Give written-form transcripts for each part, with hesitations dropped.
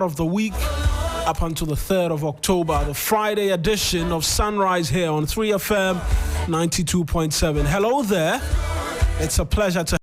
of the week up until the 3rd of October, the Friday edition of Sunrise here on 3FM 92.7. Hello there. It's a pleasure to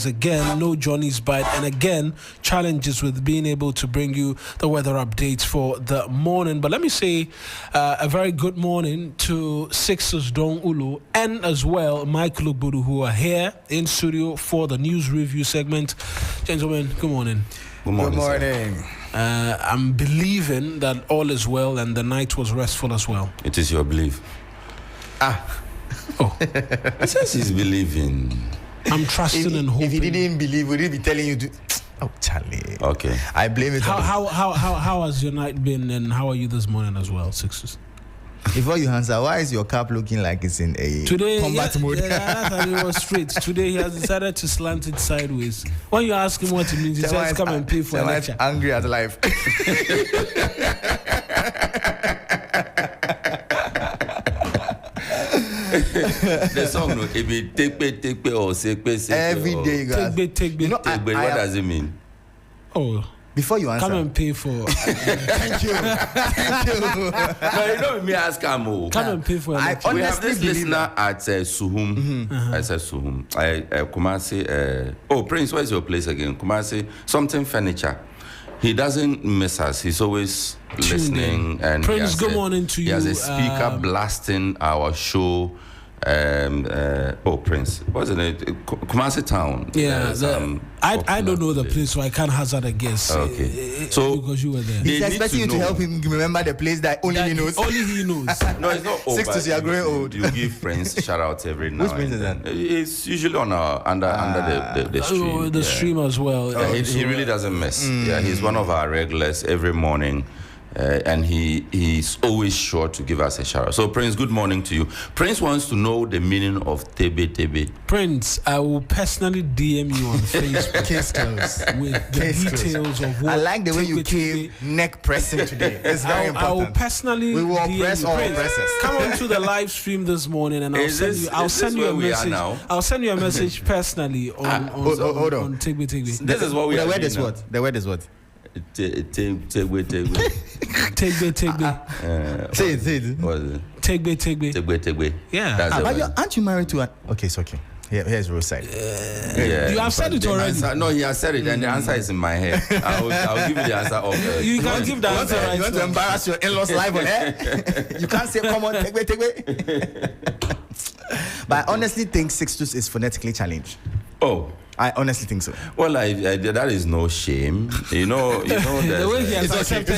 again, no Johnny's bite, and again, challenges with being able to bring you the weather updates for the morning. But let me say a very good morning to Sixtus Don Ullo and as well Mike Lukbudu, who are here in studio for the news review segment. Gentlemen, good morning. Good morning. Good morning. I'm believing that all is well and the night was restful as well. It is your belief. Oh, It says he's believing. I'm trusting and hoping. If he didn't believe, would he be telling you to? Oh, Charlie. Okay. I blame it. How has your night been, and how are you this morning as well, Sixtus? Before you answer, why is your cap looking like it's in a combat mode? Yeah, I thought it was straight. Today he has decided to slant it sideways. When you ask him what it means, he says, "Come and pay for a lecture." Angry at life. The song, no, it be take pay or say pay. Every day, guys. Take You know, What does it mean? Oh. Before you answer, Come and pay for. thank you. No, you know me ask Amo. Come and pay for. I We have honestly this believe listener at Suhum. I said Suhum. I Kumasi. Prince, where's your place again? Kumasi. Something furniture. He doesn't miss us. He's always listening. And Prince, good morning to you. He has a speaker blasting our show. Prince, what's the name? Kumasi Town. Yeah, I don't know the place, so I can't hazard a guess. Okay, so because you were there, he's expecting you to help him remember the place that only he knows. Only he knows. No, it's not. Sixtus, you are growing old. You give Prince shout outs every now. Which Prince is that? It's usually on under the stream. The stream as well. He really doesn't miss. Yeah, he's one of our regulars every morning. And he's always sure to give us a shout out. So, Prince, good morning to you. Prince wants to know the meaning of Tebe. Prince, I will personally DM you on Facebook. Case closed. With the details of what. I like the way you came neck pressing today. It's very important. I will personally. We will oppress all oppressors. Come on to the live stream this morning, and I'll send you a message. I'll send you a message personly on Tebe. This is what we are. The word is what? The word is what? Tegbe. Say it. What is it? Tegbe. Yeah. Aren't you married to an... Okay, it's okay. Here's Roadside. Yeah. You have said it already. No, he has said it, and the answer is in my head. I'll give you the answer. You can't give the answer right. You want to embarrass your in-laws live on air? You can't say, come on, Tegbe. But I honestly think Sixtus is phonetically challenged. Oh. I honestly think so. Well, that is no shame. You know the way he has accepted.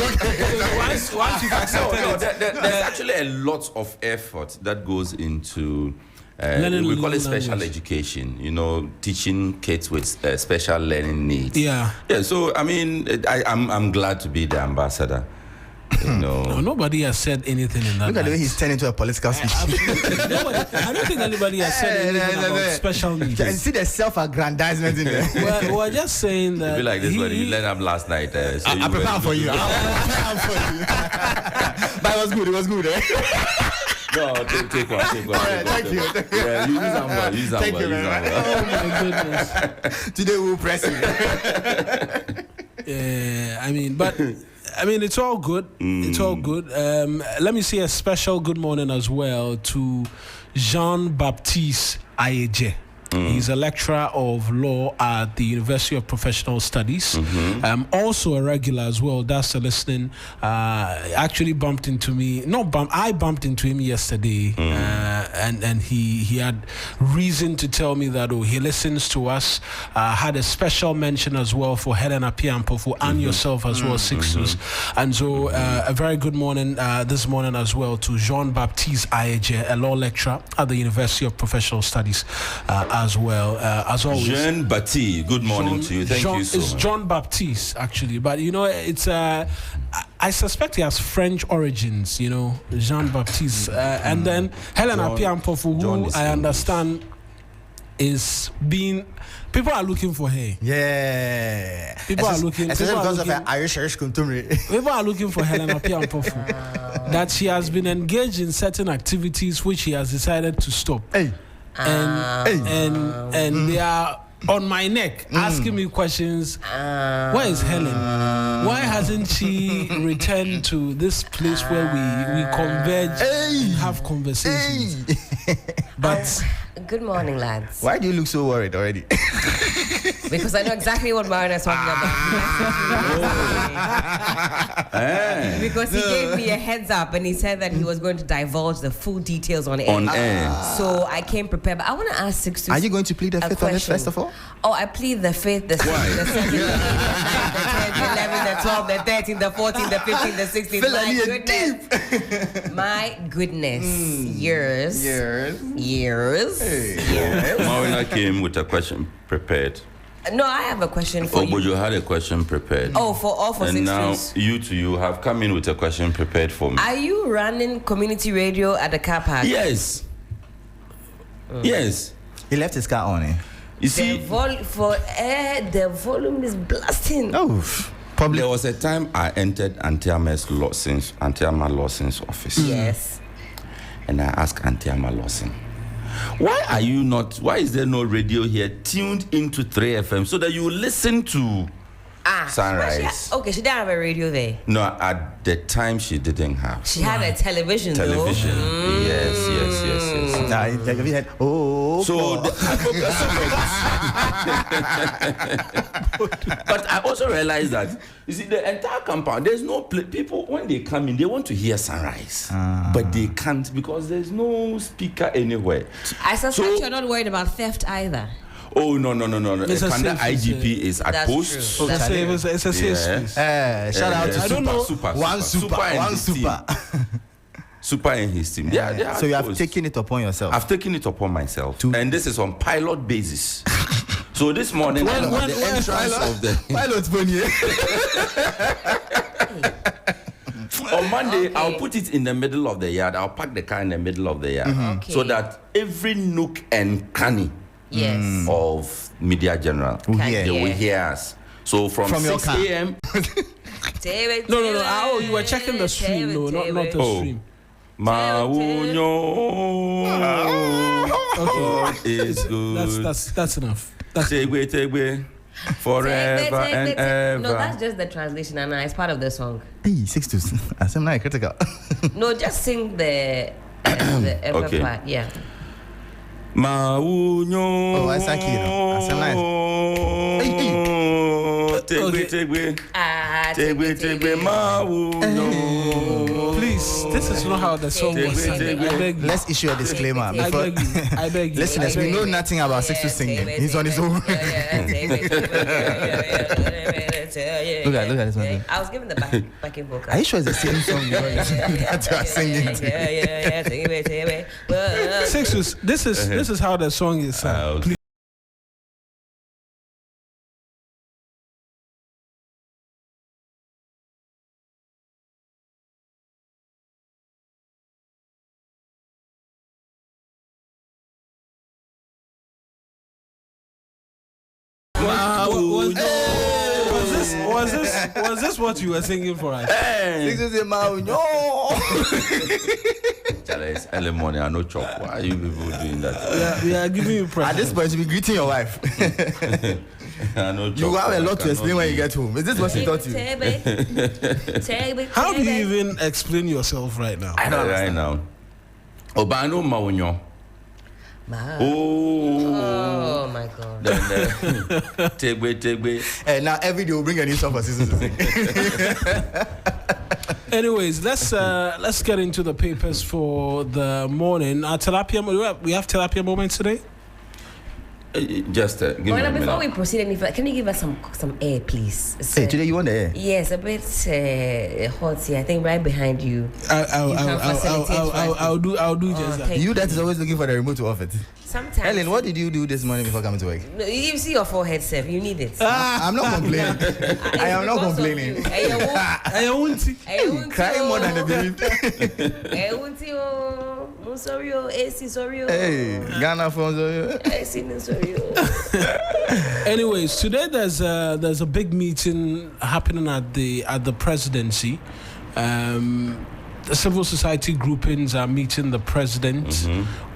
Once you've accepted there's actually a lot of effort that goes into we call it special education. You know, teaching kids with special learning needs. Yeah. So I mean, I'm glad to be the ambassador. No, nobody has said anything in that. Look at the way he's turned into a political speech. I don't think anybody has said anything about special needs. And see the self-aggrandizement in there. We're just saying that. Be like this, but you learned up last night. So I prepared for you. But it was good. No, take one. Thank you. Yeah, use that one. Oh my goodness. Today we'll press you. Yeah, I mean, it's all good. It's all good. Let me say a special good morning as well to Jean-Baptiste Ayeje. He's a lecturer of law at the University of Professional Studies. Also a regular as well. That's the listening. Actually bumped into me. I bumped into him yesterday, and he had reason to tell me that he listens to us. Had a special mention as well for Helen Appiah-Ampofo and yourself as well, Sixtus. And so a very good morning this morning as well to Jean-Baptiste Ayeje, a law lecturer at the University of Professional Studies. As well, as always. Jean Baptiste, good morning to you. Thank you so much. It's John Baptiste, actually. But, it's... I suspect he has French origins, Jean Baptiste. And then Helen Appiah-Ampofo, who I understand is being... People are looking for her. Yeah. People are looking... Especially because of her Irish Kuntumri. People are looking for Helen Appiah-Ampofo. That she has been engaged in certain activities which she has decided to stop. Hey. And they are on my neck asking me questions. Where is Helen? Why hasn't she returned to this place where we converge and have conversations? But good morning, lads. Why do you look so worried already? Because I know exactly what Mawuena is talking about. Because he gave me a heads up and he said that he was going to divulge the full details on air. So I came prepared. But I want to ask Sixtus. Are you going to plead the fifth on it first of all? Oh, I plead the fifth, the 6th, the 7th, the 8th, the 10th, the 11th, the 12th, the 13th, the 14th, the 15th, the 16th. My goodness. Years. Mawuena came with a question prepared. No, I have a question for you. But you had a question prepared. Oh, for and Sixtus. now you have come in with a question prepared for me. Are you running community radio at the car park? Yes. Yes. He left his car on, eh? You see, the volume is blasting. Oh, probably. There was a time I entered Auntie Amma Lawson's office. Yes. And I asked Auntie Amma Lawson, Why is there no radio here tuned into 3FM so that you listen to Sunrise? She didn't have a radio there. No, at the time she didn't have. She had a television. Television. Though. Yes. Have you had? Oh. So but I also realized that you see the entire compound. There's no people when they come in, they want to hear Sunrise, but they can't because there's no speaker anywhere. I suspect you're not worried about theft either. Oh no! The IGP is at post. True. It's a safe space. Shout out to I don't know. One super. Super and his team. Yeah. So you have taken it upon yourself. I've taken it upon myself, and this is on pilot basis. So this morning, at the entrance of the pilot on Monday, I'll put it in the middle of the yard. I'll park the car in the middle of the yard, so that every nook and cranny of Media General they will hear us. So from 6 a.m. No. Oh, you were checking the stream, no, not the stream. Mawuena is good. That's enough. Tegbe, forever and ever. No, that's just the translation, and it's part of the song. Hey, Sixtus, I'm not critical. No, just sing the ever part. Yeah. Mawuena. Oh, I sang it. Tegbe, Mawuena. Please, this is not how the song was sung. I beg you. Let's issue a disclaimer. I beg you. Listeners, we know nothing about Sixtus singing. He's on his own. Look at this one. I was given the backing vocal. Are you sure it's the same song that you are singing? Sixtus, this is how the song is sung. Please. Was this what you were singing for us? This is a Mawuena. It's early morning. I know chop. Why are you people doing that? We are giving you pressure. At this point, you'll be greeting your wife. I know chop. You have a lot to explain when you get home. Is this what she taught you? How do you even explain yourself right now? I don't right now. Obano Mawuena. Oh my God. Tegbe. And now every day we'll bring a new song for Sixtus to sing. Anyways, let's get into the papers for the morning. We have tilapia moments today. Just give me a minute. Before we proceed any further, can you give us some air, please? Hey, today you want the air? Yes, a bit hot here. I think right behind you. I'll do just that. You that is always looking for the remote to off it. Sometimes. Helen, what did you do this morning before coming to work? No, you see your forehead, Seth. You need it. I'm not complaining. I am not complaining. I won't. Crying more than a baby. Sorry, sorry. Hey, Ghana phones. Sorry. Anyways, today there's a big meeting happening at the presidency. The civil society groupings are meeting the president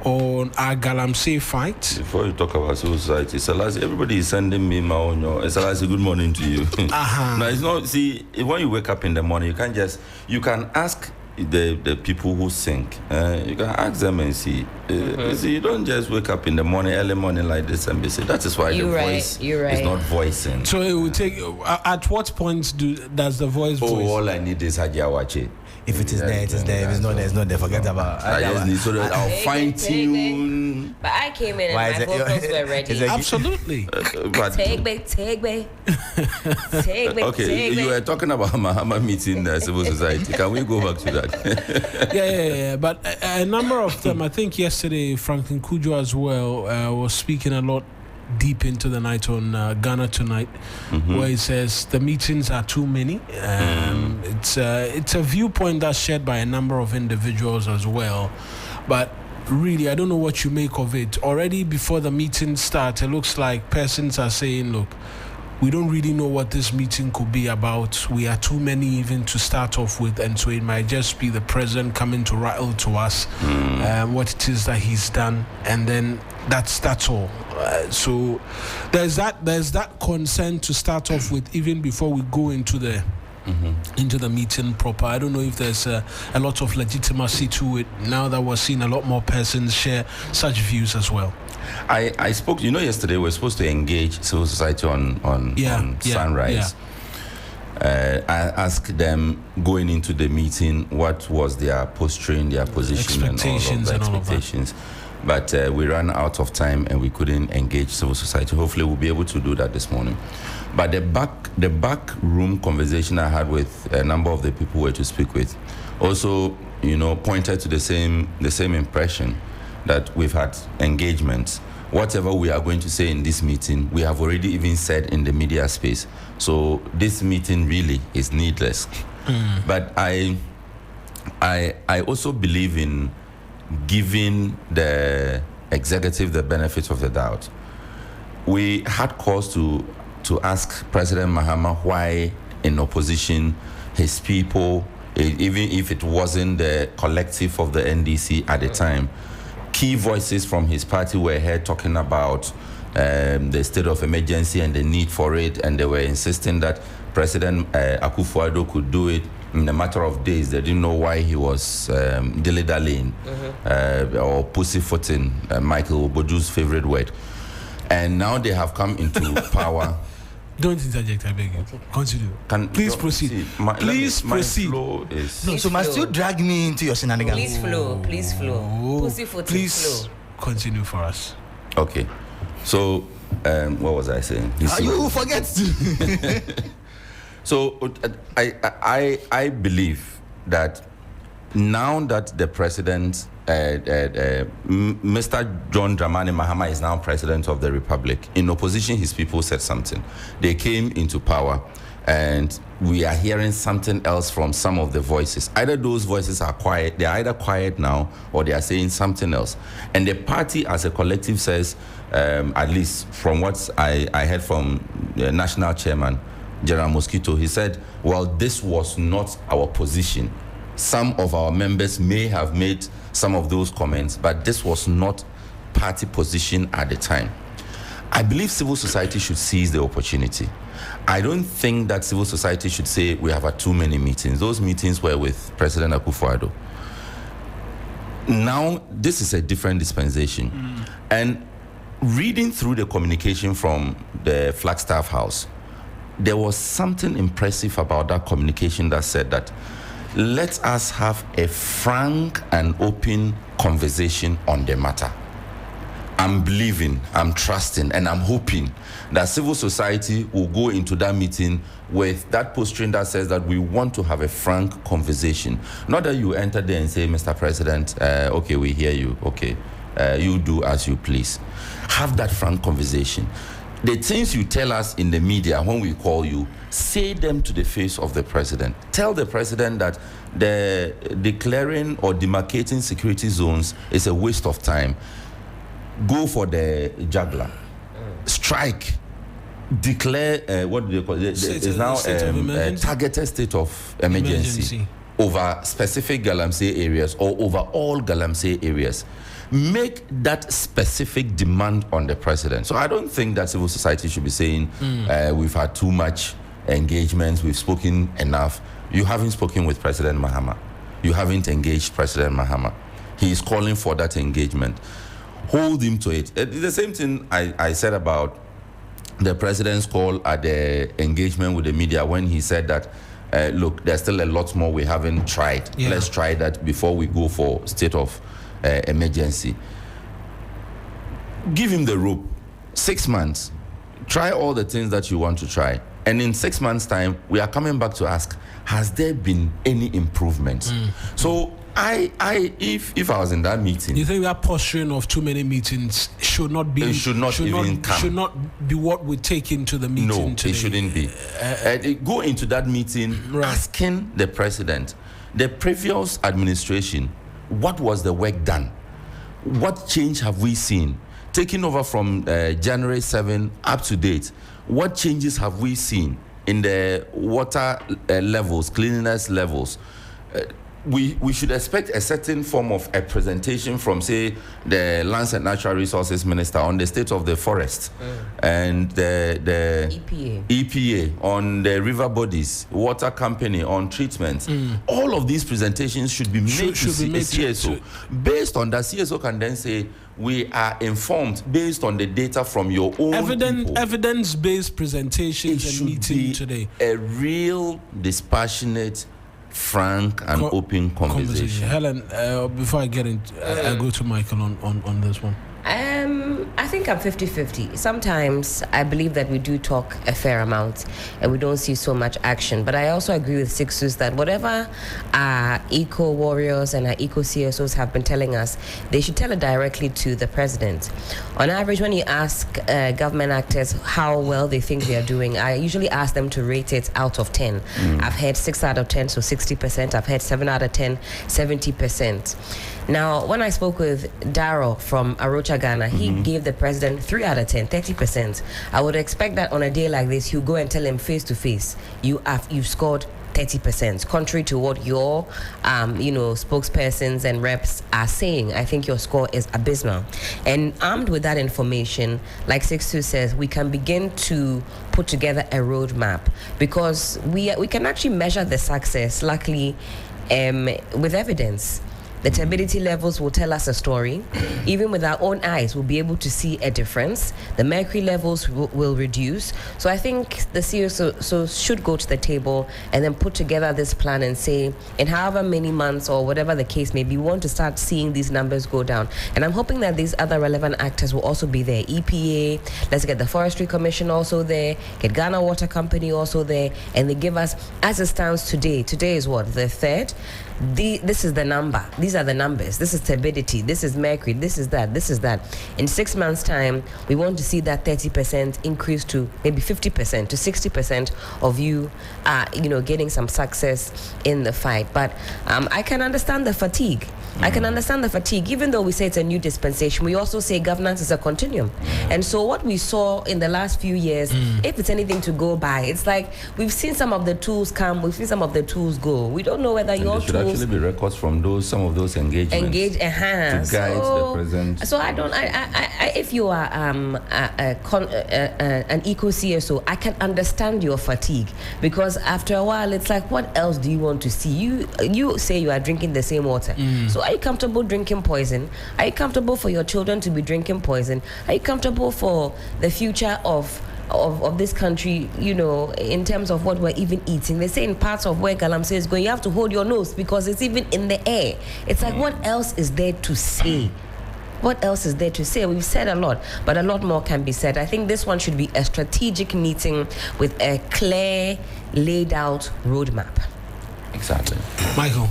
on our Galamsey fight. Before you talk about civil society, Salasi, everybody is sending me Mawuena. Salasi, good morning to you. Now, it's not, see, when you wake up in the morning, you can ask the people who sing. You can ask them and see. You see, you don't just wake up in the morning, early morning like this and say, that is why voice is not voicing. So it will take, at what point does the voice voice? All I need is Hajiawache. If it is there, it is there. If it's not there, it's not there. Forget about it. I just need so that I'll fine tune. But I came in and my vocals were ready. Absolutely. Take me. Okay, you were talking about Mahama meeting the civil society. Can we go back to that? Yeah. But a number of them, I think yesterday, Franklin Kujo as well was speaking a lot deep into the night on Ghana Tonight, where he says the meetings are too many. It's a viewpoint that's shared by a number of individuals as well, but really I don't know what you make of it. Already before the meeting starts, it looks like persons are saying, look, we don't really know what this meeting could be about. We are too many even to start off with, and so it might just be the president coming to rattle to us what it is that he's done, and then that's all. So there's that concern to start off with, even before we go into the meeting proper. I don't know if there's a lot of legitimacy to it now that we're seeing a lot more persons share such views as well. I spoke, yesterday we were supposed to engage civil society on Sunrise. I asked them going into the meeting what was their posturing, their position, and all of the expectations. But we ran out of time and we couldn't engage civil society. Hopefully we'll be able to do that this morning. But the back room conversation I had with a number of the people who were to speak with also, pointed to the same impression that we've had engagements. Whatever we are going to say in this meeting, we have already even said in the media space. So this meeting really is needless. But I also believe in giving the executive the benefit of the doubt. We had cause to ask President Mahama why in opposition his people, even if it wasn't the collective of the NDC at the time, key voices from his party were here talking about the state of emergency and the need for it, and they were insisting that President Akufo-Addo could do it in a matter of days. They didn't know why he was dilly-dallying or pussyfooting, Michael Oboju's favorite word. And now they have come into power. Don't interject, I beg you. Continue. Please proceed. Please proceed. No, so must you drag me into your shenanigans? Please flow. Pussyfooting please flow. Continue for us. Okay. So, what was I saying? You forget to. So, I believe that now that the president, Mr. John Dramani Mahama, is now president of the Republic, in opposition, his people said something. They came into power, and we are hearing something else from some of the voices. Either those voices are quiet, they are either quiet now, or they are saying something else. And the party as a collective says, at least from what I heard from the national chairman, General Mosquito, he said, well, this was not our position. Some of our members may have made some of those comments, but this was not party position at the time. I believe civil society should seize the opportunity. I don't think that civil society should say we have had too many meetings. Those meetings were with President Akufo-Addo. Now, this is a different dispensation. And reading through the communication from the Flagstaff House, there was something impressive about that communication that said that let us have a frank and open conversation on the matter. I'm believing, I'm trusting, and I'm hoping that civil society will go into that meeting with that posturing that says that we want to have a frank conversation. Not that you enter there and say, Mr. President, okay, we hear you, okay, you do as you please. Have that frank conversation. The things you tell us in the media when we call you, say them to the face of the president. Tell the president that the declaring or demarcating security zones is a waste of time. Go for the jugular. Strike. Declare, what do they call it? It's now a targeted state of emergency over specific Galamsey areas or over all Galamsey areas. Make that specific demand on the president. So I don't think that civil society should be saying we've had too much engagement, we've spoken enough. You haven't spoken with President Mahama. You haven't engaged President Mahama. He is calling for that engagement. Hold him to it. It's the same thing I said about the president's call at the engagement with the media when he said that, look, there's still a lot more we haven't tried. Yeah. Let's try that before we go for state of emergency. Give him the rope. 6 months. Try all the things that you want to try. And in 6 months' time, we are coming back to ask, has there been any improvement? So if I was in that meeting, you think that posturing of too many meetings should not be? It should not be what we take into the meeting. No, today. It shouldn't be. Go into that meeting asking the president, the previous administration, what was the work done? What change have we seen? taking over from January 7 up to date, what changes have we seen in the water levels, cleanliness levels? We should expect a certain form of a presentation from, say, the Lands and Natural Resources Minister on the state of the forest and the EPA on the river bodies, water company on treatments. All of these presentations should be made to CSO. Based on that, CSO can then say, we are informed based on the data from your own evidence-based presentations and meeting today. A real dispassionate, frank and open conversation. Helen, before I get into, I go to Michael on this one. I think I'm 50-50. Sometimes I believe that we do talk a fair amount and we don't see so much action. But I also agree with Sixtus that whatever our eco warriors and our eco CSOs have been telling us, they should tell it directly to the president. On average, when you ask government actors how well they think they are doing, I usually ask them to rate it out of 10. I've had 6 out of 10, so 60%. I've had 7 out of 10, 70%. Now, when I spoke with Darrow from Arocha, Ghana, he gave the president 3 out of 10, 30%. I would expect that on a day like this, you go and tell him face to face, you've scored 30%, contrary to what your spokespersons and reps are saying. I think your score is abysmal. And armed with that information, like Sixtus says, we can begin to put together a roadmap, because we can actually measure the success, luckily, with evidence. The turbidity levels will tell us a story. Even with our own eyes, we'll be able to see a difference. The mercury levels will reduce. So I think the CSO should go to the table and then put together this plan and say, in however many months or whatever the case may be, we want to start seeing these numbers go down. And I'm hoping that these other relevant actors will also be there. EPA, let's get the Forestry Commission also there, get Ghana Water Company also there, and they give us, as it stands today. Today is what, the 3rd? This is the number. These are the numbers. This is turbidity. This is mercury. This is that. This is that. In 6 months' time, we want to see that 30% increase to maybe 50% to 60% of you, getting some success in the fight. But I can understand the fatigue. I can understand the fatigue. Even though we say it's a new dispensation, we also say governance is a continuum. And so what we saw in the last few years, if it's anything to go by, it's like we've seen some of the tools come, we've seen some of the tools go. We don't know whether your tools actually be records from some of those engagements to guide the present. So if you are an eco CSO, I can understand your fatigue, because after a while it's like, what else do you want to see? You say you are drinking the same water. So are you comfortable drinking poison? Are you comfortable for your children to be drinking poison? Are you comfortable for the future of this country, in terms of what we're even eating? They say in parts of where Galamsey is going, you have to hold your nose because it's even in the air. It's like, what else is there to say? What else is there to say? We've said a lot, but a lot more can be said. I think this one should be a strategic meeting with a clear, laid out roadmap. Exactly. Michael.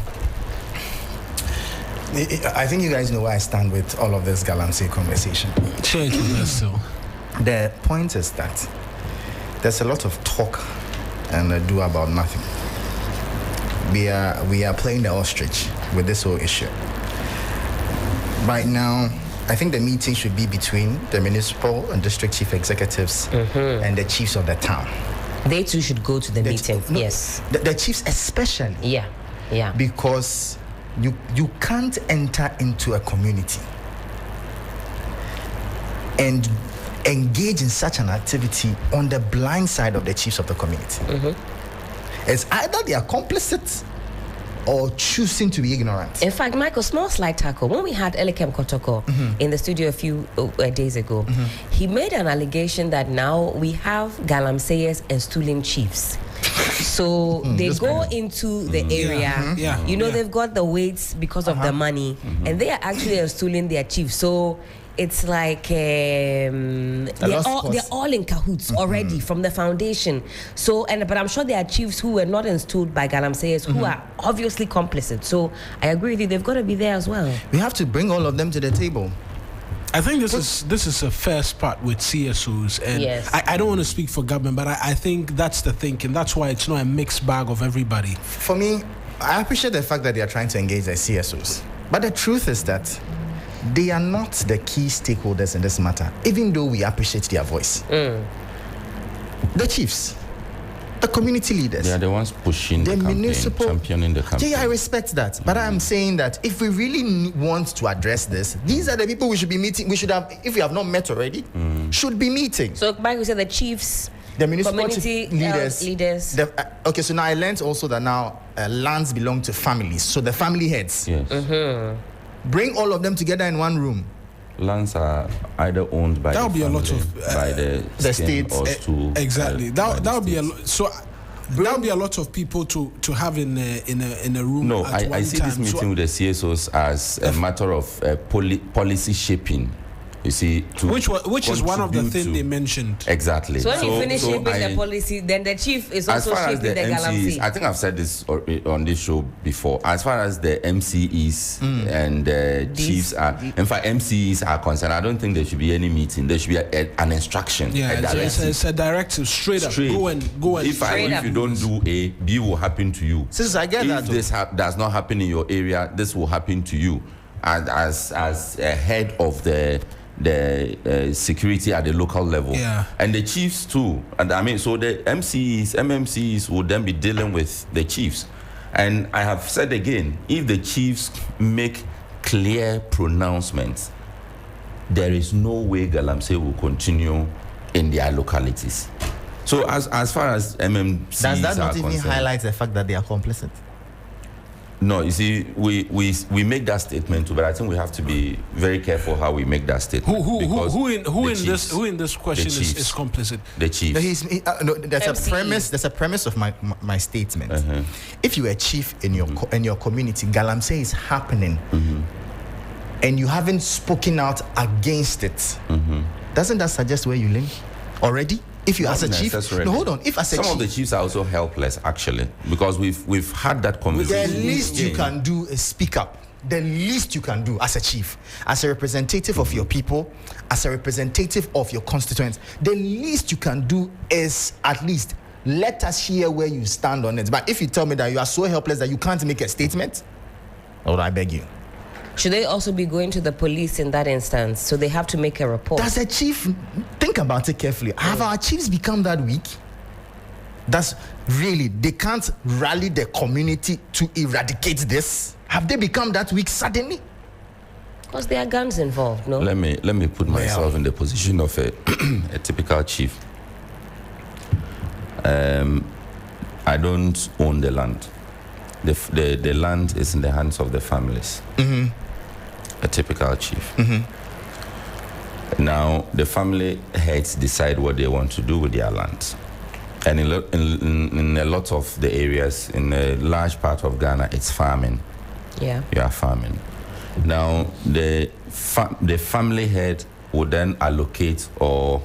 I think you guys know where I stand with all of this Galamsey conversation. Change with us, so. The point is that there's a lot of talk and do about nothing. We are playing the ostrich with this whole issue. Right now, I think the meeting should be between the municipal and district chief executives and the chiefs of the town. They too should go to the meeting. Yes. The chiefs especially. Yeah. Because you can't enter into a community and engage in such an activity on the blind side of the chiefs of the community. It's either they are complicit or choosing to be ignorant. In fact, Michael, small slight tackle. When we had Elikem Kotoko in the studio a few days ago, he made an allegation that now we have galamseyers and stooling chiefs. So they go into the area, they've got the weights because of the money, and they are actually stooling their chiefs. So it's like they're all in cahoots already from the foundation. So, but I'm sure there are chiefs who were not installed by galamseyers who are obviously complicit. So I agree with you, they've got to be there as well. We have to bring all of them to the table. I think this is a fair spot with CSOs, and yes. I don't want to speak for government, but I think that's the thinking. That's why it's not a mixed bag of everybody. For me, I appreciate the fact that they are trying to engage the CSOs, but the truth is that they are not the key stakeholders in this matter, even though we appreciate their voice. The chiefs, the community leaders, they are the ones pushing the campaign, championing the campaign. Yeah, I respect that. But I'm saying that if we really want to address this, these are the people we should be meeting. We should have, if we have not met already, should be meeting. So, Mike, we said the chiefs, the municipal community leaders. Okay, so now I learned also that now lands belong to families. So the family heads. Yes. Bring all of them together in one room. Lands are either owned by that'll the be family, a lot of by the state or to exactly. That'll be a lot. So there'll be a lot of people to have in a room. No, at I see time. this meeting with the CSOs as a matter of policy shaping. You see, which is one of the things they mentioned. Exactly. So when you finish shaping the policy, then the chief is also shaping the galamsey. I think I've said this on this show before. As far as the MCEs and chiefs are, in fact, MCEs are concerned, I don't think there should be any meeting. There should be an instruction. Yeah, it's a directive, straight up. Go and. If you don't do A, B will happen to you. Since I get that, if this does not happen in your area, this will happen to you. As a head of the security at the local level, and the chiefs too. And I mean, so the MMCs would then be dealing with the chiefs. And I have said again, if the chiefs make clear pronouncements, there is no way Galamsey will continue in their localities. So as far as MMCs does that not even highlight the fact that they are complicit? No, you see, we make that statement too, but I think we have to be very careful how we make that statement. Who in this question is complicit? The chief. There's a premise of my statement. If you are a chief in your community, Galamsey is happening, and you haven't spoken out against it. Doesn't that suggest where you live already? If you as a chief, no, hold on. If as a some chief, of the chiefs are also helpless actually, because we've had that conversation. The least you can do is speak up. The least you can do as a chief, as a representative of your people, as a representative of your constituents, the least you can do is at least let us hear where you stand on it. But if you tell me that you are so helpless that you can't make a statement, Lord, I beg you. Should they also be going to the police in that instance? So they have to make a report. Does a chief think about it carefully? Have our chiefs become that weak? That's really, they can't rally the community to eradicate this? Have they become that weak suddenly? Because there are guns involved, no? Let me put myself in the position of a typical chief. I don't own the land. The land is in the hands of the families. A typical chief. Now, the family heads decide what they want to do with their land. And in a lot of the areas, in a large part of Ghana, it's farming. Yeah. You are farming. Now, the family head would then allocate, or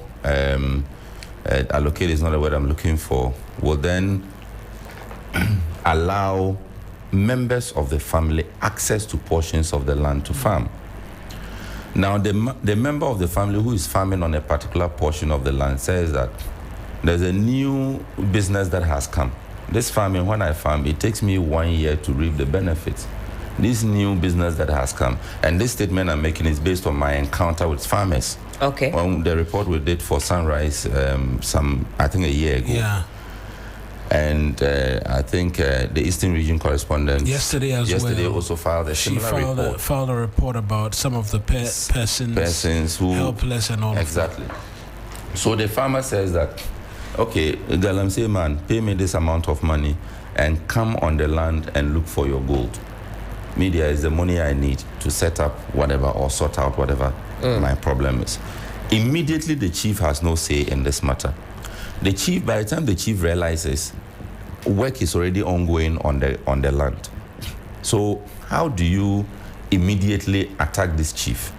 allocate is not the word I'm looking for, will then allow members of the family access to portions of the land to farm. Now, the member of the family who is farming on a particular portion of the land says that there's a new business that has come. This farming, when I farm, it takes me 1 year to reap the benefits. This new business that has come, and this statement I'm making is based on my encounter with farmers. Okay. On the report we did for Sunrise, I think a year ago. Yeah. And I think the Eastern Region correspondent yesterday also filed a similar report. Filed a report about some of the persons who helpless and all. Exactly. So the farmer says that, okay, Galamsey man, pay me this amount of money and come on the land and look for your gold. Media is the money I need to set up whatever or sort out whatever my problem is. Immediately the chief has no say in this matter. The chief, by the time the chief realizes, work is already ongoing on the land. So how do you immediately attack this chief?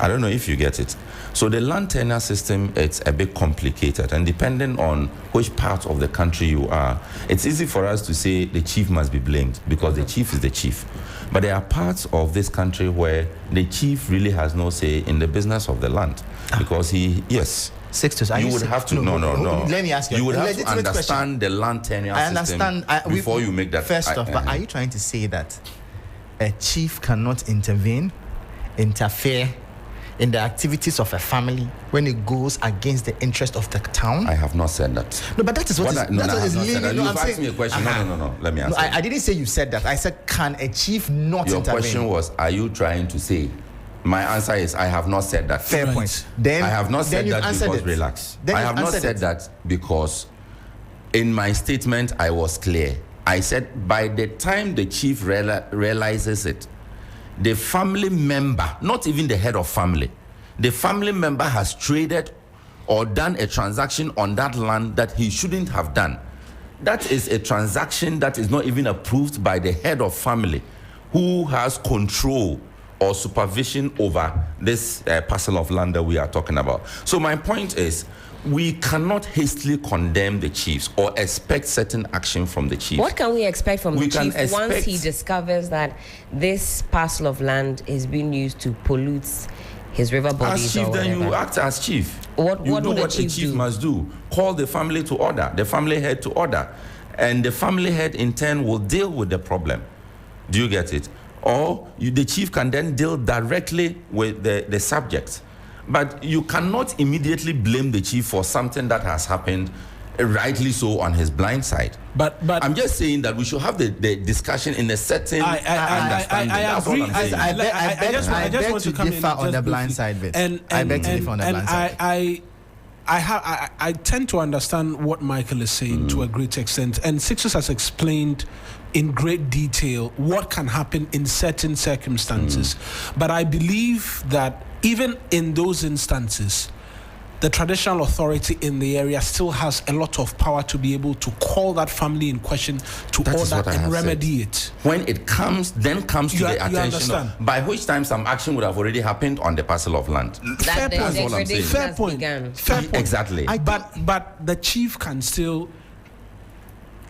I don't know if you get it. So the land tenure system, it's a bit complicated, and depending on which part of the country you are, it's easy for us to say the chief must be blamed because the chief is the chief. But there are parts of this country where the chief really has no say in the business of the land because Sixtus, you would have to no. Let me ask you. You would have to understand the land tenure system before you make that. First off, but are you trying to say that a chief cannot intervene interfere in the activities of a family when it goes against the interest of the town? I have not said that. No, but that is what is legally. You've asked me a question. No. Let me answer. I didn't say you said that. I said, can a chief not Your intervene? question was, are you trying to say? My answer is, I have not said that. Fair point. Then I have not said that because, it. relax. Then I have not said that because in my statement, I was clear. I said, by the time the chief realizes it, the family member, not even the head of family, the family member has traded or done a transaction on that land that he shouldn't have done. That is a transaction that is not even approved by the head of family, who has control or supervision over this parcel of land that we are talking about. So my point is, we cannot hastily condemn the chiefs or expect certain action from the chief. What can we expect from the chief once he discovers that this parcel of land is being used to pollute his river bodies? As chief, then you act as chief. What do what a chief must do. Call the family to order, the family head to order. And the family head in turn will deal with the problem. Do you get it? Or the chief can then deal directly with the subject. But you cannot immediately blame the chief for something that has happened, rightly so, on his blind side. But I'm just saying that we should have the discussion in a certain understanding. I agree. I beg to differ on the blind side bit. I beg to differ on the blind side. I tend to understand what Michael is saying to a great extent, and Sixtus has explained in great detail what can happen in certain circumstances. But I believe that even in those instances, the traditional authority in the area still has a lot of power to be able to call that family in question to order and remedy it. When it comes to the attention, by which time some action would have already happened on the parcel of land. Fair point. Exactly. But the chief can still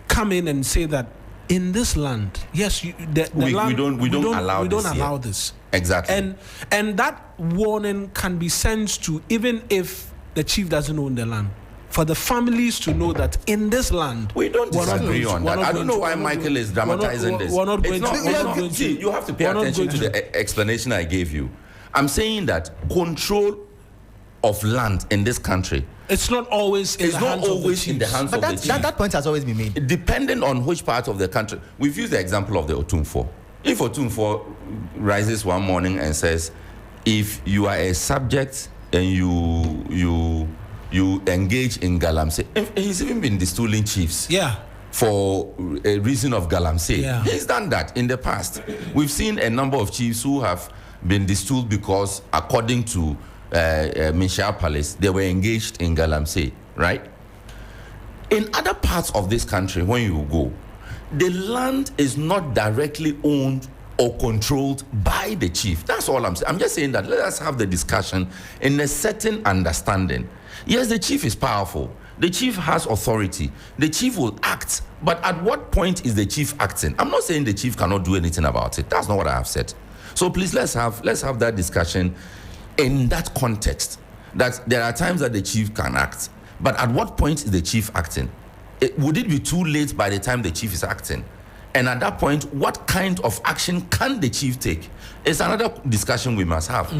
come in and say that in this land, yes, we don't allow this. Exactly. And that warning can be sent to, even if the chief doesn't own the land, for the families to know that in this land, we don't disagree on that. I don't know why Michael is dramatizing this. You have to pay attention to the explanation I gave you. I'm saying that control of land in this country, it's not always in the hands of the chief. That point has always been made. Depending on which part of the country. We've used the example of the Otumfo. If Otumfo rises one morning and says, if you are a subject and you engage in galamsey, he's even been distilling chiefs. Yeah. For a reason of galamsey. Yeah. He's done that in the past. We've seen a number of chiefs who have been distilled because, according to Michelle Palace, they were engaged in galamsey, right? In other parts of this country, when you go, the land is not directly owned or controlled by the chief. That's all I'm saying. I'm just saying that let us have the discussion in a certain understanding. Yes, the chief is powerful. The chief has authority. The chief will act. But at what point is the chief acting? I'm not saying the chief cannot do anything about it. That's not what I have said. So please, let's have that discussion in that context. That there are times that the chief can act. But at what point is the chief acting? Would it be too late by the time the chief is acting? And at that point, what kind of action can the chief take? It's another discussion we must have.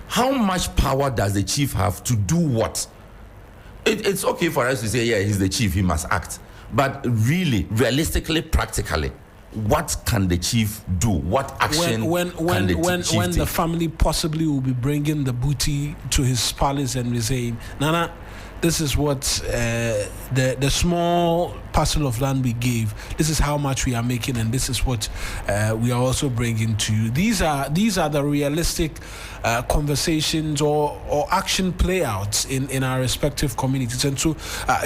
How much power does the chief have to do what? It's okay for us to say, yeah, he's the chief, he must act. But really, realistically, practically, what can the chief do? What action can the chief take? When the family possibly will be bringing the booty to his palace and be saying, Nana, this is what the small parcel of land we gave. This is how much we are making, and this is what we are also bringing to you. These are the realistic conversations or action playouts in our respective communities. And so,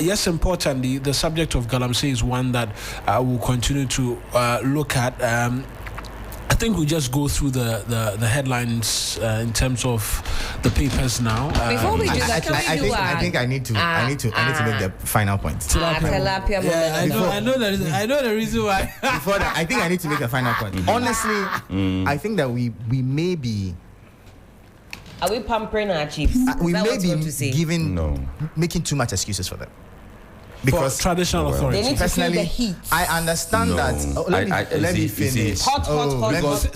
yes, importantly, the subject of galamsey is one that we'll continue to look at. I think we'll just go through the headlines in terms of the papers now. Before we do that, I think I need to make the final point. Tilapia. I know the reason why. Before that, I think I need to make a final point. Honestly, I think that we may be. Are we pampering our chiefs? We may be making too much excuses for them. Because for traditional They authority. need to feel the personally, heat. I understand No. that. Oh, let me finish. Hot. Because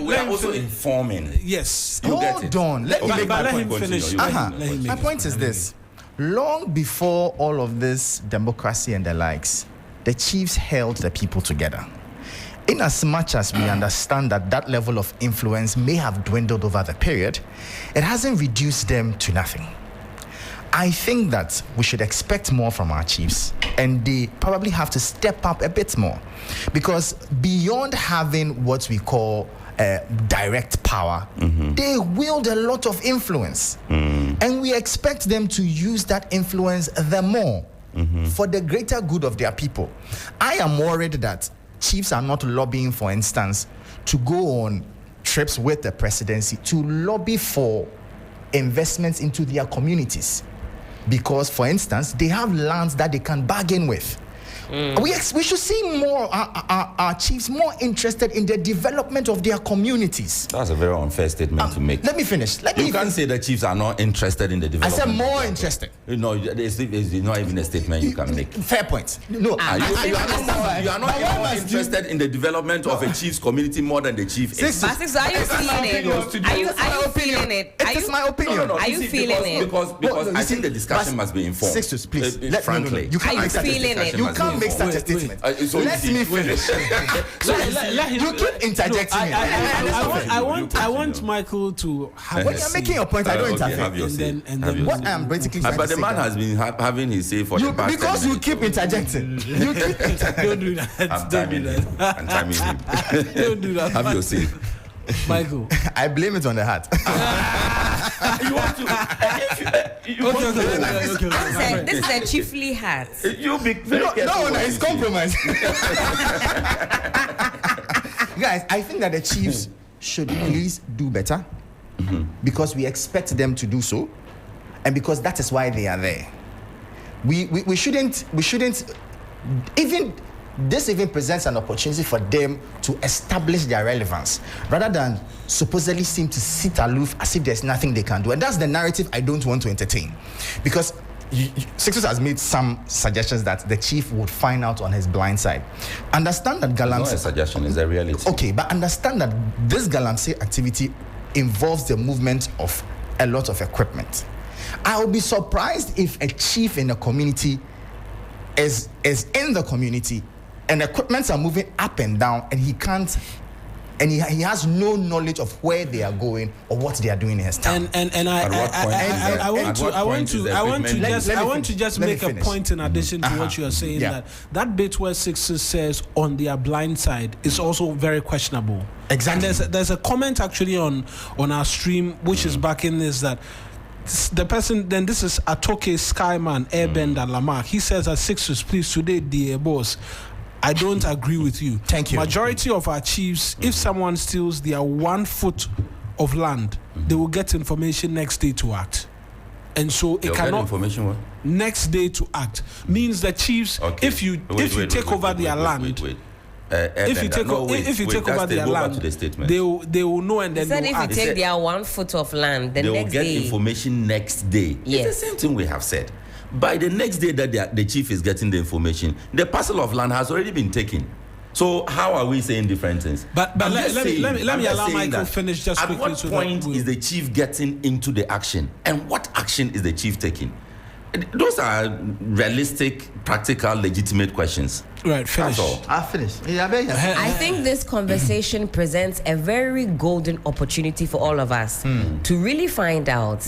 we are also finish. informing. Yes. You get Hold it. on. Let me But make my let point. him Continue. finish. You Let can- him- let him My make point it. is this. Long before all of this democracy and the likes, the chiefs held the people together. In as much as we understand that that level of influence may have dwindled over the period, it hasn't reduced them to nothing. I think that we should expect more from our chiefs, and they probably have to step up a bit more, because beyond having what we call direct power, they wield a lot of influence, and we expect them to use that influence the more for the greater good of their people. I am worried that chiefs are not lobbying, for instance, to go on trips with the presidency to lobby for investments into their communities, because, for instance, they have lands that they can bargain with. We should see more our chiefs more interested in the development of their communities. That's a very unfair statement to make. Let me finish. You can't say the chiefs are not interested in the I development. said more of their- interested. No, it's not even a statement you can make. Fair point. No, You are not even more interested in the development of a chief's community more than the chief is. But Sixtus, are you feeling it? Are you feeling it? It is my opinion. Are you feeling it? Because No, I you see, think the discussion must be informed. Sixtus, please. Frankly. You can't Are you make such a feeling it? discussion. You can't make such a Wait, statement. So Let me finish. Let him- You keep interjecting me. I want Michael to have When a you're say. making your point, I don't Okay, interfere. have your And say. then- and Have then- your What say. I'm basically trying But to the say man that has been having his say for the past 10 because you minutes, keep so interjecting. You keep interjecting. Don't do that. I'm Don't timing do him. that. I'm timing him. Don't do that. Have your say. Michael. I blame it on the hat. You want to? Okay. This is a chiefly hat. You be very careful. No, what it's you say. compromise. Guys, I think that the chiefs should please do better, because we expect them to do so, and because that is why they are there. We shouldn't even. This even presents an opportunity for them to establish their relevance, rather than supposedly seem to sit aloof as if there's nothing they can do. And that's the narrative I don't want to entertain, because Sixtus has made some suggestions that the chief would find out on his blind side. Understand that It's not a galamsey. suggestion, it's a reality. Okay, but understand that this galamsey activity involves the movement of a lot of equipment. I will be surprised if a chief in a community is in the community and equipments are moving up and down, and he can't, and he has no knowledge of where they are going or what they are doing in his town. And I want to just Let me make a finish. point in addition to what you are saying, Yeah. that bit where Sixtus says on their blind side is also very questionable. Exactly. And there's a comment actually on our stream which is backing this, that the person, then this is Atoke Skyman Airbender Lamarck. He says that Sixtus, please, today, dear boss, I don't agree with you. Thank you. Majority of our chiefs, if someone steals their 1 foot of land, they will get information next day to act. And so it You'll get cannot information what? next day to act means the chiefs, Okay. if you take over their land, if you take over their land, they will know, and He then said they'll if you act. take their 1 foot of land, the They will next get day. information next day. Yes. It's the same thing we have said. By the next day that the chief is getting the information, the parcel of land has already been taken. So how are we saying different things? But I'm let just me saying- allow I'm just Michael saying that finish just at quickly what so that point we'll- is the chief getting into the action, and what action is the chief taking? Those are realistic, practical, legitimate questions. Right, finish. That's all. I'll finish. I think this conversation presents a very golden opportunity for all of us to really find out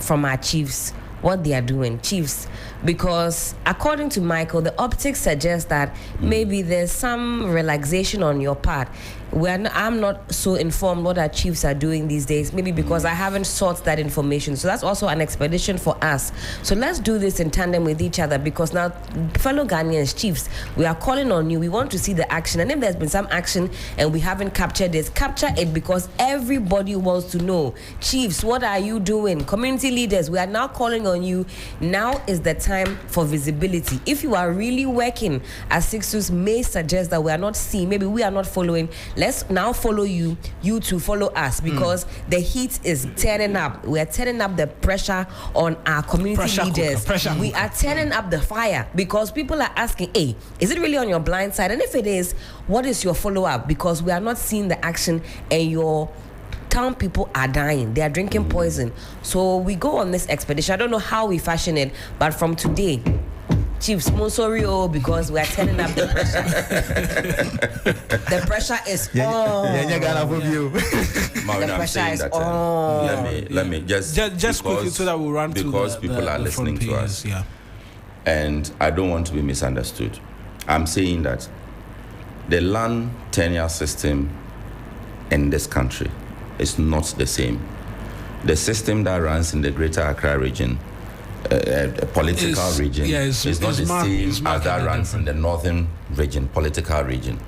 from our chiefs what they are doing, chiefs, because according to Michael, the optics suggest that maybe there's some relaxation on your part. I'm not so informed what our chiefs are doing these days, maybe because I haven't sought that information. So that's also an expedition for us. So let's do this in tandem with each other, because now, fellow Ghanaians, chiefs, we are calling on you. We want to see the action. And if there's been some action and we haven't captured this, capture it, because everybody wants to know. Chiefs, what are you doing? Community leaders, we are now calling on you. Now is the time time for visibility. If you are really working, as Sixtus may suggest that we are not seeing, maybe we are not following, let's now follow you to follow us, because the heat is turning up. We are turning up the pressure on our community leaders. We are turning up the fire, because people are asking, hey, is it really on your blind side? And if it is, what is your follow-up? Because we are not seeing the action, and your town people are dying. They are drinking poison. So we go on this expedition. I don't know how we fashion it, but from today, Chief Sponsorio, because we are turning up the pressure. The pressure is on. The pressure is on. Let me just quickly, so that we'll run because to people are listening to us. Yeah. And I don't want to be misunderstood. I'm saying that the land tenure system in this country is not the same. The system that runs in the Greater Accra region, a political region, is not the same as that runs in the Northern region, political region.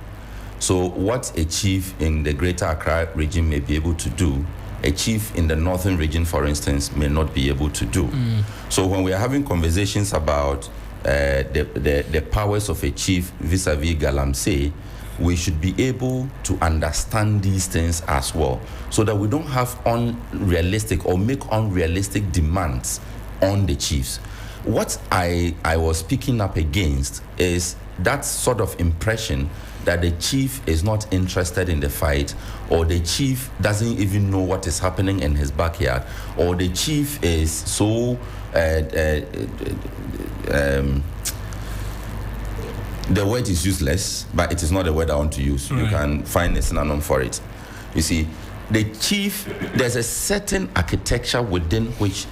So what a chief in the Greater Accra region may be able to do, a chief in the Northern region, for instance, may not be able to do. So when we are having conversations about the powers of a chief vis-a-vis Galamsey, we should be able to understand these things as well, so that we don't have unrealistic or make unrealistic demands on the chiefs. What I was picking up against is that sort of impression that the chief is not interested in the fight, or the chief doesn't even know what is happening in his backyard, or the chief is so the word is useless, but it is not the word I want to use. You can find a synonym for it. You see, the chief, there's a certain architecture within which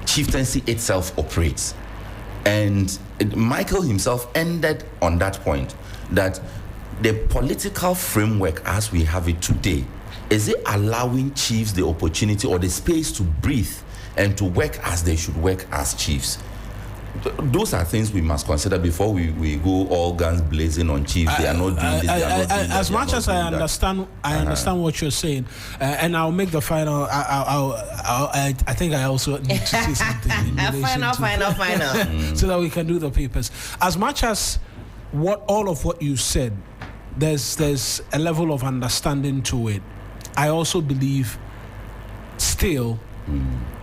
chieftaincy itself operates. And Michael himself ended on that point, that the political framework as we have it today, is it allowing chiefs the opportunity or the space to breathe and to work as they should work as chiefs? Those are things we must consider before we go all guns blazing on chiefs. They are not doing this. As much as I understand, understand what you're saying, and I'll make the final. I think I also need to say something. Final. So that we can do the papers. As much as all of what you said, there's a level of understanding to it. I also believe still.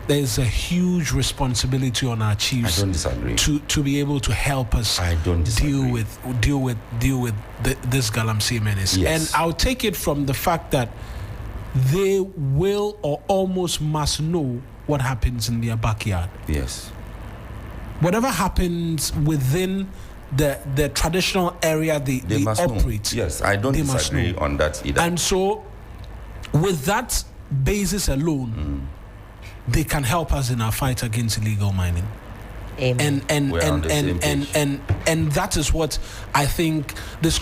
There's a huge responsibility on our chiefs. I don't disagree. To be able to help us deal with this Galamsey menace. Yes. And I'll take it from the fact that they will or almost must know what happens in their backyard. Yes. Whatever happens within the traditional area they operate. Know. Yes, I don't disagree on that either. And so, with that basis alone, they can help us in our fight against illegal mining. Amen. And that is what I think that's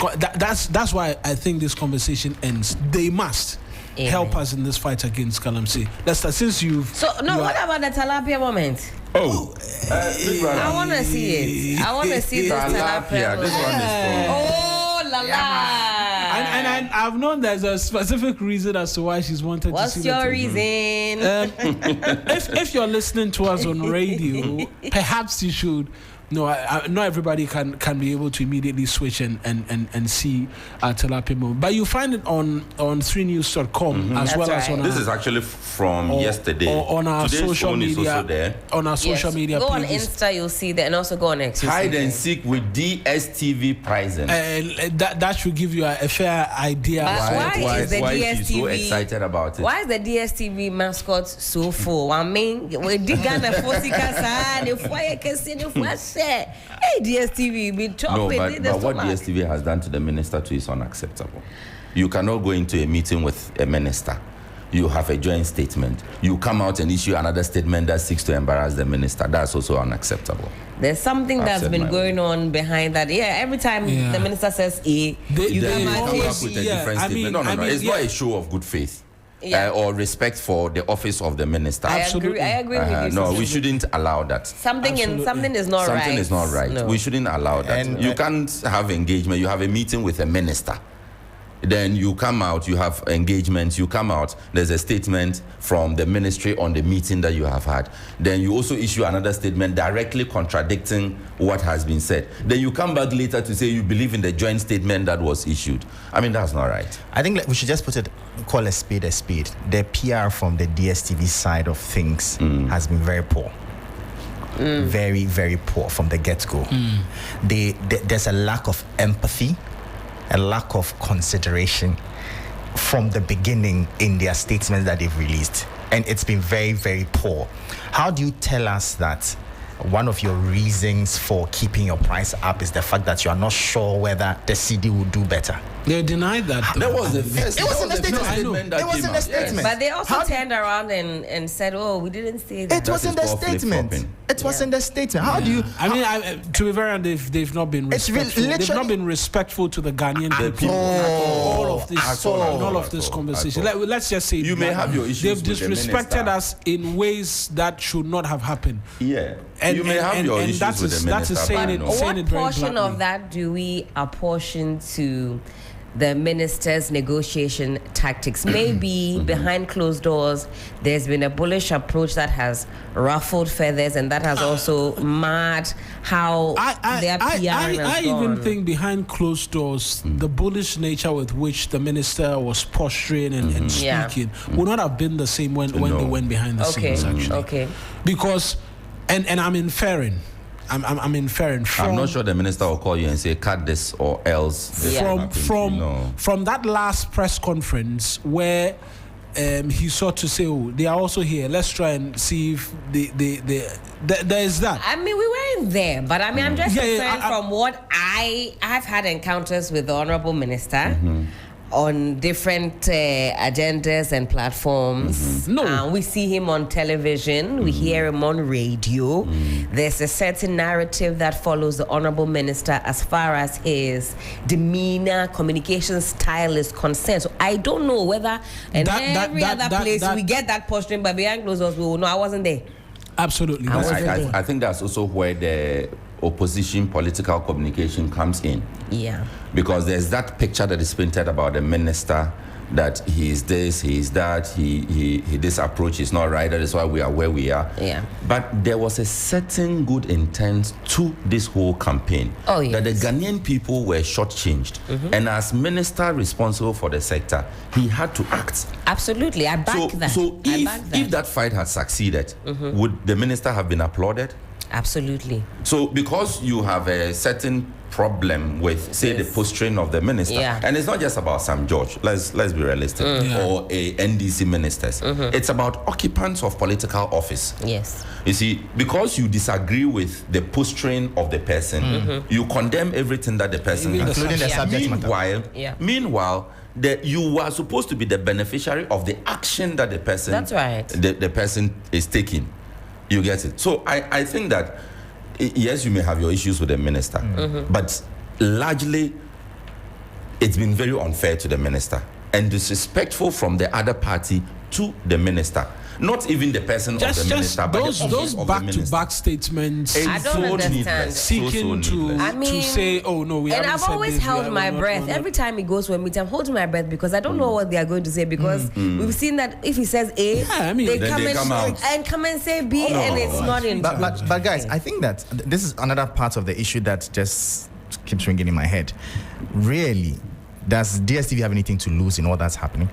why I think this conversation ends. They must help us in this fight against Galamsey. Lester, since you've what about the tilapia moment? I want to see it. I want to see this tilapia. This one is for la la. And I've known there's a specific reason as to why she's wanted to see. What's your reason? If you're listening to us on radio, perhaps you should. No, not everybody can be able to immediately switch and see tilapia moment. But you find it on 3news.com as well as on. This is actually from yesterday. On our Today's social phone media. Is also there. On our social media. Go pages. on Insta, you'll see that, and also go on X. Hide and seek with DSTV pricing. That should give you a fair idea. Why is the DSTV she's so excited about it? Why is the DSTV mascot so full? I mean, we dig on the Hey, DSTV, be chopping. No, but what DSTV has done to the minister too is unacceptable. You cannot go into a meeting with a minister. You have a joint statement. You come out and issue another statement that seeks to embarrass the minister. That's also unacceptable. There's something that's been going on behind that. Yeah, every time the minister says A, you come up with a different statement. No. It's not a show of good faith. Or respect for the office of the minister. Absolutely. I agree with you. No, we shouldn't allow that. Something is not Something right. Something is not right. No. We shouldn't allow that. You can't have engagement. You have a meeting with a minister. Then you come out, you have engagements, you come out, there's a statement from the ministry on the meeting that you have had. Then you also issue another statement directly contradicting what has been said. Then you come back later to say you believe in the joint statement that was issued. I mean, that's not right. I think we should just call a spade a spade. The PR from the DSTV side of things has been very poor. Very, very poor from the get-go. There's a lack of empathy, a lack of consideration from the beginning in their statements that they've released. And it's been very, very poor. How do you tell us that one of your reasons for keeping your price up is the fact that you are not sure whether the CD will do better? They denied that. That was the first. It was in the statement. statement. It was in the statement. But they also turned around and said, "Oh, we didn't say that." It was in the statement. It was in the statement. How do you? I mean, to be very honest, they've not been respectful. They've not been respectful to the Ghanaian people. All of this conversation. Let's just say you may have your issues. They've disrespected us in ways that should not have happened. Yeah, and you may have your issues that's with the minister. That's saying it. What portion of that do we apportion to the minister's negotiation tactics? Maybe behind closed doors, there's been a bullish approach that has ruffled feathers, and that has also marred how their PR has gone. I even think behind closed doors, the bullish nature with which the minister was posturing and speaking would not have been the same when they went behind the scenes. Actually, okay, because and I'm inferring. I'm inferring. I'm not sure the minister will call you and say cut this or else. From that last press conference where he sought to say, "Oh, they are also here. Let's try and see if there is that." I mean, we weren't there, but I mean, I'm just referring from what I've had encounters with the honorable minister. On different agendas and platforms. We see him on television. We hear him on radio. There's a certain narrative that follows the honorable minister as far as his demeanor, communication style is concerned. So I don't know whether every other place we get that posturing, but behind closed doors, we will know. I wasn't there. Absolutely. I think that's also where the opposition political communication comes in. Yeah. Because there's that picture that is painted about the minister, that he is this, he is that, he this approach is not right, that is why we are where we are. Yeah. But there was a certain good intent to this whole campaign. Oh, yes. That the Ghanaian people were shortchanged. And as minister responsible for the sector, he had to act. Absolutely, I back that. So if that fight had succeeded, would the minister have been applauded? Absolutely. So because you have a certain problem with, say, the posturing of the minister, and it's not just about Sam George, let's be realistic, or a NDC ministers. It's about occupants of political office. Yes. You see, because you disagree with the posturing of the person, you condemn everything that the person has, including the subject matter. Meanwhile, that you are supposed to be the beneficiary of the action that the person, that's right, the person is taking. You get it? So I think that, yes, you may have your issues with the minister, but largely it's been very unfair to the minister and disrespectful from the other party to the minister. Not even the person of the minister, but those back-to-back statements. I don't understand. Seeking to say, "Oh no, we." And I've always held my breath every time he goes to a meeting. I'm holding my breath because I don't know what they are going to say. Because we've seen that if he says A, they come and say B, and it's not in. But guys, I think that this is another part of the issue that just keeps ringing in my head. Really, does DSTV have anything to lose in all that's happening?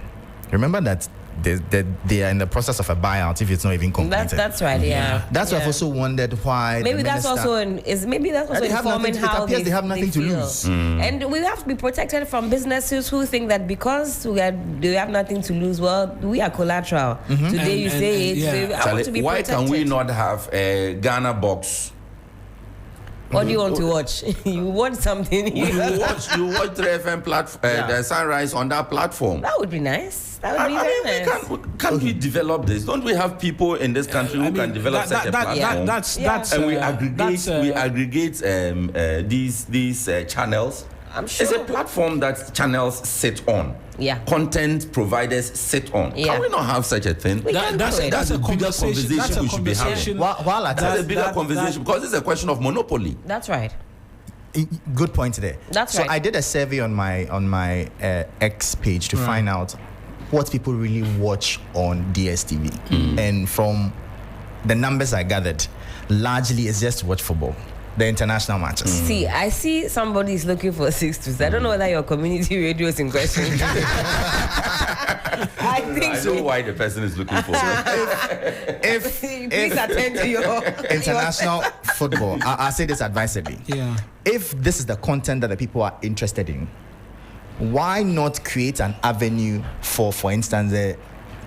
Remember that they are in the process of a buyout if it's not even completed. That's right, That's why I've also wondered why. Maybe that's also informing how they have nothing to lose. And we have to be protected from businesses who think that because they have nothing to lose, well, we are collateral. Today you say it. I want to be why protected. can we not have a Ghana box? What do you want to watch? You want something? You watch 3FM platform, the Sunrise on that platform. That would be nice. That would be very nice. Can we develop this? Don't we have people in this country who can develop such a platform? And we aggregate these channels. I'm sure. It's a platform that channels sit on. Yeah. Content providers sit on. Yeah. Can we not have such a thing? That's a bigger conversation we should be having. That's a bigger conversation because it's a question of monopoly. That's right. Good point there. That's right. So I did a survey on my X page to find out what people really watch on DSTV, and from the numbers I gathered, largely it's just to watch football, the international matches. See, I see somebody's looking for Sixtus. I don't know whether your community radio is in question. I think I know why the person is looking for. If please attend to your international football, I'll say this advisedly. Yeah. If this is the content that the people are interested in, why not create an avenue for instance, the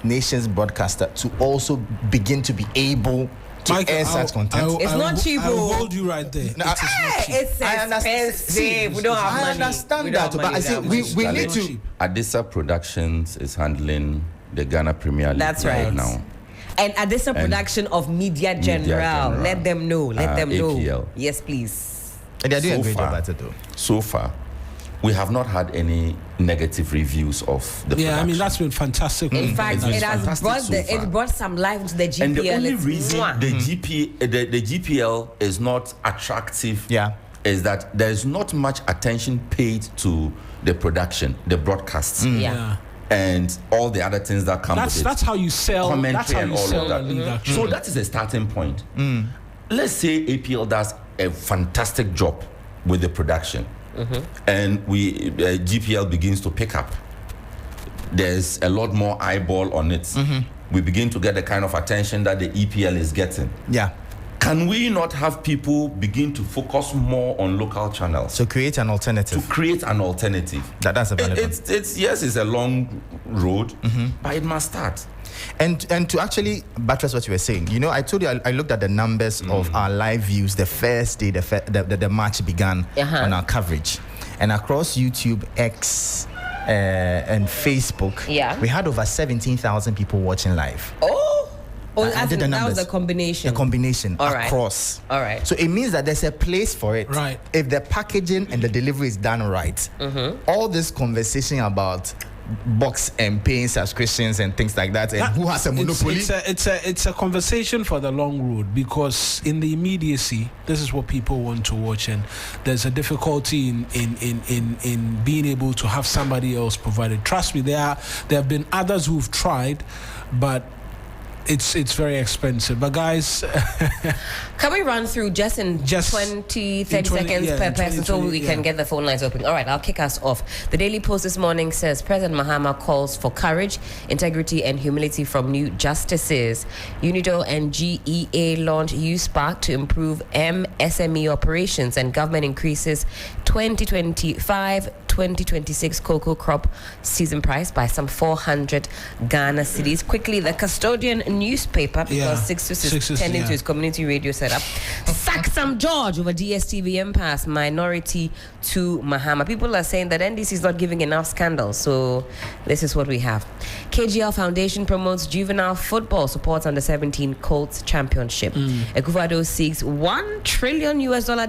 nation's broadcaster to also begin to be able to air such content? It's not cheap. I will hold you right there. No, It's expensive. We don't have money. I understand that, but I say we need to. Adisa Productions is handling the Ghana Premier League. That's right now. And Adisa Production of Media General. Let them know. Let them know. APL. Yes, please. And they're doing So a great job far, at it, though. So far, we have not had any negative reviews of the production. I mean, that's been fantastic. In fact, been it has fantastic brought it brought some life into the GPL. And the only It's reason mwah. the GPL is not attractive is that there is not much attention paid to the production, the broadcasts, Yeah. and all the other things that come with it. That's how you sell. Commentary That's how and you all sell of that. a league, actually. So that is a starting point. Let's say APL does a fantastic job with the production, and GPL begins to pick up. There's a lot more eyeball on it. We begin to get the kind of attention that the EPL is getting. Yeah. Can we not have people begin to focus more on local channels? So create an alternative. Create an alternative. That's a valid one. It's a long road, but it must start. And to actually buttress what you were saying, I told you I looked at the numbers of our live views the first day the match began on our coverage, and across YouTube, X, and Facebook, we had over 17,000 people watching live. I did the numbers. That was the combination. The combination across. All right. So it means that there's a place for it. Right. If the packaging and the delivery is done right, all this conversation about box and paying subscriptions and things like that, and who has a monopoly? It's a conversation for the long road, because in the immediacy, this is what people want to watch, and there's a difficulty in being able to have somebody else provide it. Trust me, there have been others who've tried, but it's very expensive. But guys, can we run through just 20, 30 seconds per person so we can get the phone lines open? All right, I'll kick us off. The Daily Post this morning says President Mahama calls for courage, integrity and humility from new justices. UNIDO and GEA launch U-Spark to improve MSME operations, and government increases 2025-2026 cocoa crop season price by some 400 Ghana cedis. Quickly, the Custodian newspaper, because Sixtus is tending to his community radio setup. Sack Sam George over DSTV impasse, minority to Mahama. People are saying that NDC is not giving enough scandals, so this is what we have. KGL Foundation promotes juvenile football, supports under 17 Colts championship. Akufo-Addo seeks $1 trillion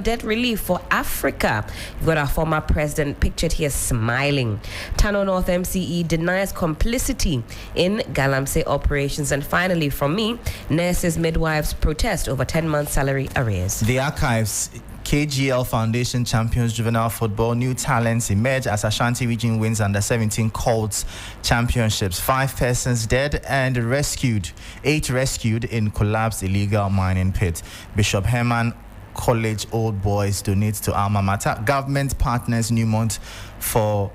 debt relief for Africa. You've got our former president pictured here smiling. Tano North MCE denies complicity in Galamsey operations. And finally, from me, nurses, midwives protest over 10-month salary arrears. The archives. KGL Foundation champions juvenile football. New talents emerge as Ashanti region wins under 17 Colts championships. 5 persons dead and rescued. 8 rescued in collapsed illegal mining pit. Bishop Herman College Old Boys donates to Alma Mater. Government partners Newmont for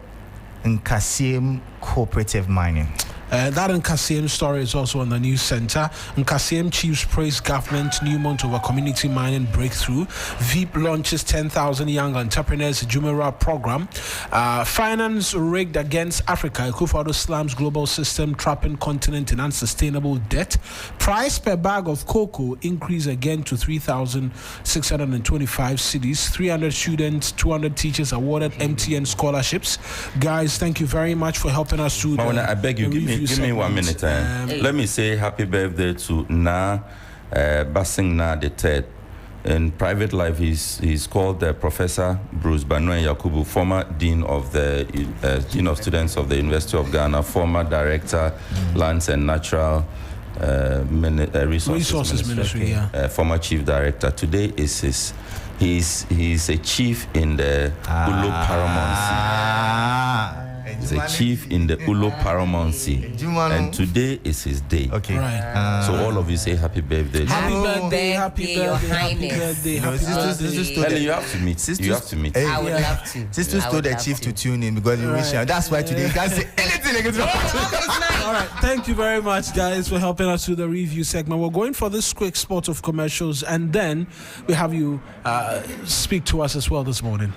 Nkasiem Cooperative Mining. That Nkasiem story is also on the news center. Nkasiem chiefs praise government Newmont over community mining breakthrough. Veep launches 10,000 young entrepreneurs Jumera program. Finance rigged against Africa. Akufo-Addo slams global system, trapping continent in unsustainable debt. Price per bag of cocoa increase again to 3,625 cedis. 300 students, 200 teachers awarded MTN scholarships. Guys, thank you very much for helping us through. Mawuena, I beg you, give me 1 minute. Let me say happy birthday to Na Basing Na the third. In private life, he's called Professor Bruce Banwe Yakubu, former Dean of the Dean of Students of the University of Ghana, former Director, Lands and Natural Resources Ministry, former Chief Director. Today is his He's a chief in the Ullo Paramountcy. He's a chief in the Ullo Paramountcy, and today is his day. Okay. Right. So all of you say happy birthday. Happy birthday, happy Your birthday, happy Highness. birthday, No, happy birthday. Helen, you have to meet. You have to meet. Hey, I would love to. Sisters I told would the love chief to tune in because we wish him. That's why today you can't say anything against All right, thank you very much, guys, for helping us with the review segment. We're going for this quick spot of commercials, and then we have you speak to us as well this morning.